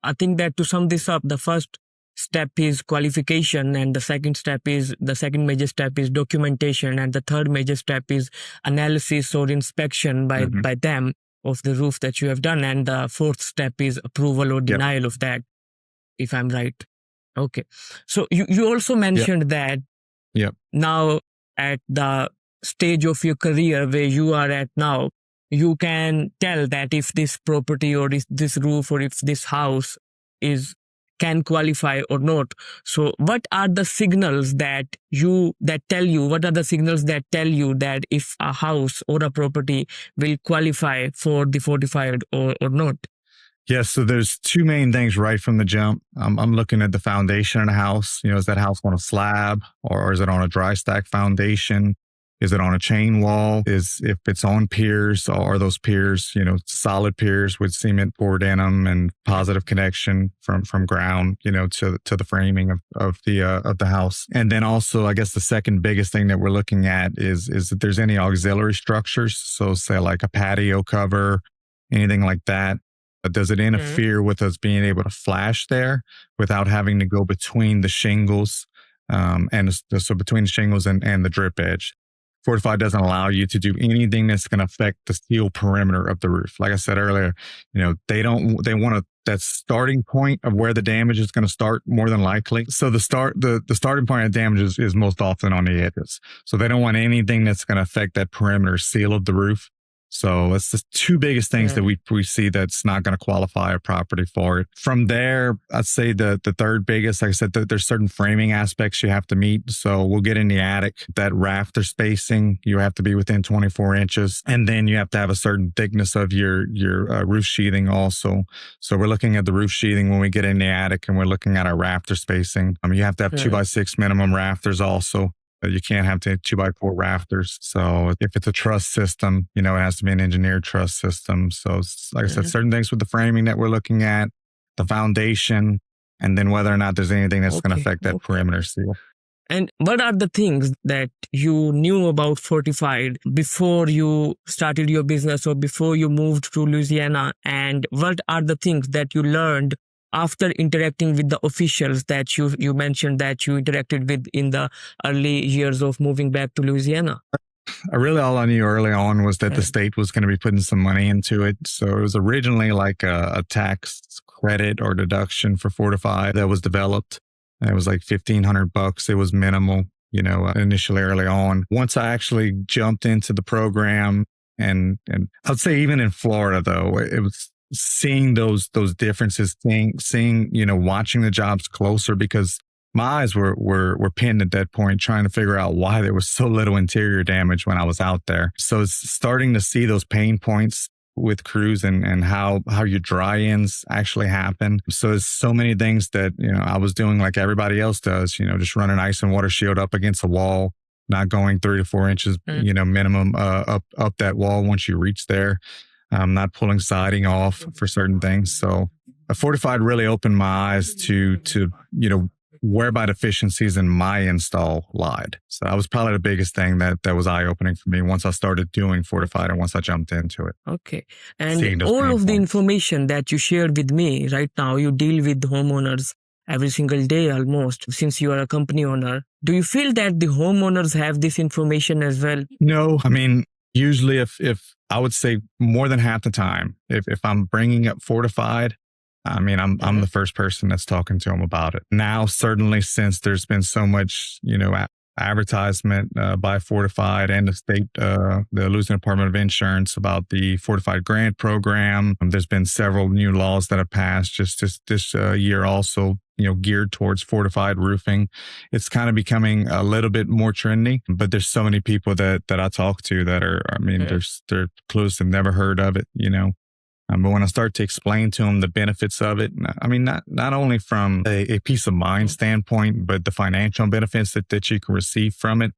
I think that to sum this up, the first step is qualification, and the second major step is documentation, and the third major step is analysis or inspection by them of the roof that you have done, and the fourth step is approval or denial of that, if I'm right. Okay. So you also mentioned that now at the stage of your career where you are at now, you can tell that if this property or if this roof or if this house can qualify or not. So what are the signals that tell you that if a house or a property will qualify for the fortified or not? Yes, so there's two main things right from the jump. I'm looking at the foundation of the house. Is that house on a slab or is it on a dry stack foundation? Is it on a chain wall? If it's on piers, or are those piers, solid piers with cement poured in them and positive connection from ground, to the framing of the house. And then also, I guess the second biggest thing that we're looking at is if there's any auxiliary structures. So say like a patio cover, anything like that. Does it interfere with us being able to flash there without having to go between the shingles, so between the shingles and the drip edge? Fortified doesn't allow you to do anything that's going to affect the steel perimeter of the roof. Like I said earlier, they want that starting point of where the damage is going to start more than likely. So the starting point of damage is most often on the edges. So they don't want anything that's going to affect that perimeter seal of the roof. So that's the two biggest things that we see that's not going to qualify a property for it. From there, I'd say the third biggest, like I said, there's certain framing aspects you have to meet. So we'll get in the attic, that rafter spacing, you have to be within 24 inches. And then you have to have a certain thickness of your roof sheathing also. So we're looking at the roof sheathing when we get in the attic, and we're looking at our rafter spacing. You have to have 2x6 minimum rafters also. You can't have 2x4 rafters. So if it's a truss system, it has to be an engineered truss system. So like I said, certain things with the framing that we're looking at, the foundation, and then whether or not there's anything that's going to affect that perimeter seal. And what are the things that you knew about Fortified before you started your business or before you moved to Louisiana? And what are the things that you learned after interacting with the officials that you mentioned that you interacted with in the early years of moving back to Louisiana? All I knew early on was that the state was going to be putting some money into it. So it was originally like a tax credit or deduction for Fortified that was developed. And it was like $1,500. It was minimal, initially early on. Once I actually jumped into the program, and I'd say even in Florida, though, it was seeing those differences, seeing, watching the jobs closer, because my eyes were pinned at that point, trying to figure out why there was so little interior damage when I was out there. So it's starting to see those pain points with crews and how your dry-ins actually happen. So there's so many things that, I was doing like everybody else does, just running ice and water shield up against a wall, not going 3 to 4 inches, minimum up that wall once you reach there. Not pulling siding off for certain things. So Fortified really opened my eyes to whereby deficiencies in my install lied. So that was probably the biggest thing that was eye-opening for me once I started doing Fortified and once I jumped into it. Okay. And all of the information that you shared with me right now, you deal with homeowners every single day almost, since you are a company owner. Do you feel that the homeowners have this information as well? No. I mean, usually if I would say more than half the time, if I'm bringing up Fortified, I mean, I'm the first person that's talking to them about it. Now, certainly since there's been so much, advertisement by Fortified and the state, the Louisiana Department of Insurance about the Fortified Grant Program. There's been several new laws that have passed just this year also, geared towards Fortified Roofing. It's kind of becoming a little bit more trendy, but there's so many people that I talk to that are, they're clueless, have never heard of it, But when I start to explain to them the benefits of it, I mean, not only from a peace of mind standpoint, but the financial benefits that you can receive from it,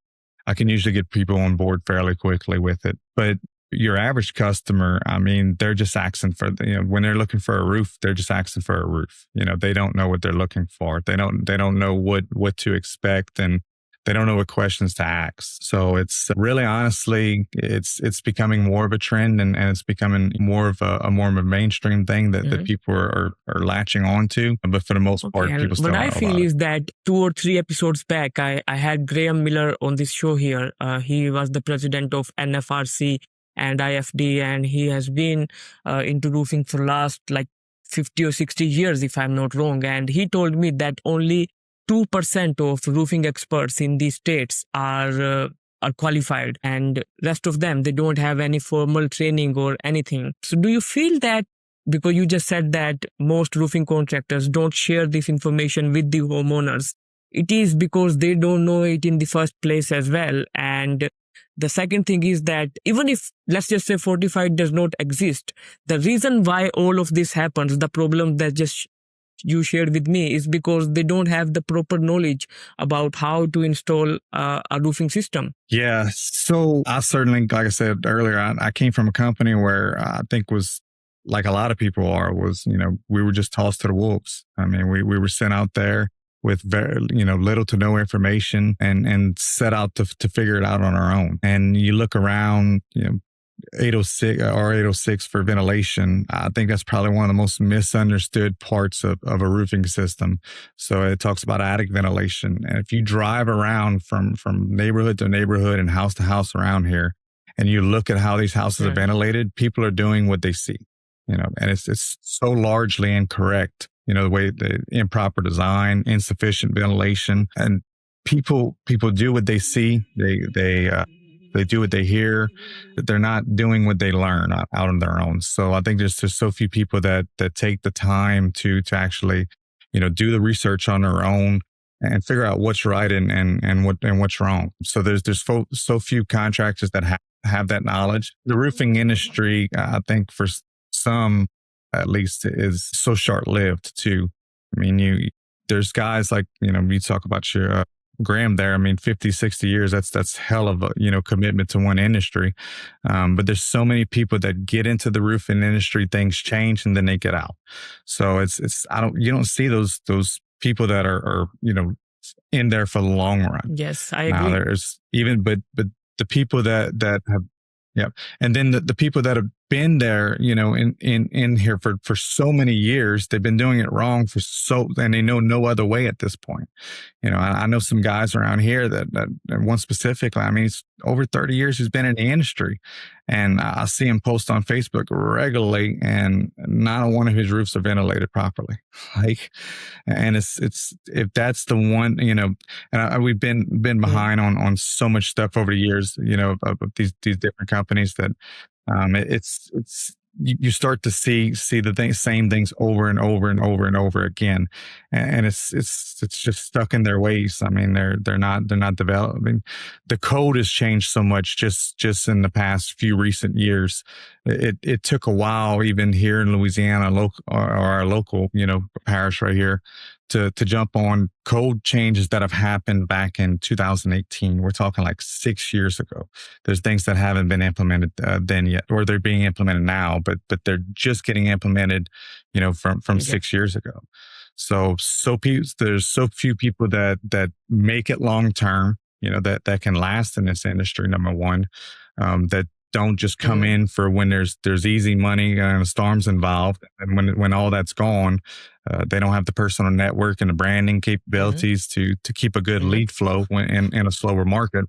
I can usually get people on board fairly quickly with it. But your average customer, I mean, they're just asking for, when they're looking for a roof, they're just asking for a roof. They don't know what they're looking for. They don't know what to expect. And they don't know what questions to ask. So it's really, honestly, it's becoming more of a trend, and it's becoming more of a mainstream thing that people are latching onto. But for the most part, people still don't know about it. What I feel is that 2 or 3 episodes back, I had Graham Miller on this show here. He was the president of NFRC and IFD, and he has been into roofing for last like 50 or 60 years, if I'm not wrong. And he told me that only 2% of roofing experts in these states are qualified, and rest of them, they don't have any formal training or anything. So do you feel that, because you just said that most roofing contractors don't share this information with the homeowners, it is because they don't know it in the first place as well? And the second thing is that even if, let's just say, Fortified does not exist, the reason why all of this happens, the problem that just you shared with me, is because they don't have the proper knowledge about how to install a roofing system. Yeah. So I certainly, like I said earlier, I came from a company where I think was, like a lot of people are, was, we were just tossed to the wolves. I mean, we were sent out there with very, little to no information, and set out to figure it out on our own. And you look around, 806 or 806 for ventilation. I think that's probably one of the most misunderstood parts of a roofing system. So it talks about attic ventilation. And if you drive around from neighborhood to neighborhood and house to house around here, and you look at how these houses are ventilated, people are doing what they see, and it's so largely incorrect. The way the improper design, insufficient ventilation, and people do what they see. They do what they hear. They're not doing what they learn out on their own. So I think there's so few people that take the time to actually, do the research on their own and figure out what's right and what's wrong. So there's so few contractors that have that knowledge. The roofing industry, I think, for some at least, is so short-lived too. I mean, there's guys like, you talk about your Graham there. I mean, 50, 60 years, that's hell of a, commitment to one industry. But there's so many people that get into the roofing industry, things change, and then they get out. So you don't see those people that are in there for the long run. Yes, I agree. Now there's but the people that have, yeah. And then the people that have been there, in here for so many years, they've been doing it wrong and they know no other way at this point. I know some guys around here that one specifically, I mean, he's over 30 years he's been in the industry, and I see him post on Facebook regularly, and not one of his roofs are ventilated properly. And it's if that's the one, and we've been behind on so much stuff over the years, of these different companies that it's you start to see the same things over and over and over and over again, and it's just stuck in their ways. I mean, they're not developing. The code has changed so much just in the past few recent years. It took a while, even here in Louisiana, or our local parish right here, to jump on code changes that have happened back in 2018. We're talking like 6 years ago. There's things that haven't been implemented then yet, or they're being implemented now, but they're just getting implemented, from 6 years ago. So there's so few people that make it long term, that can last in this industry. Number one, that don't just come in for when there's easy money and a storm's involved, and when all that's gone, they don't have the personal network and the branding capabilities to keep a good lead flow in a slower market.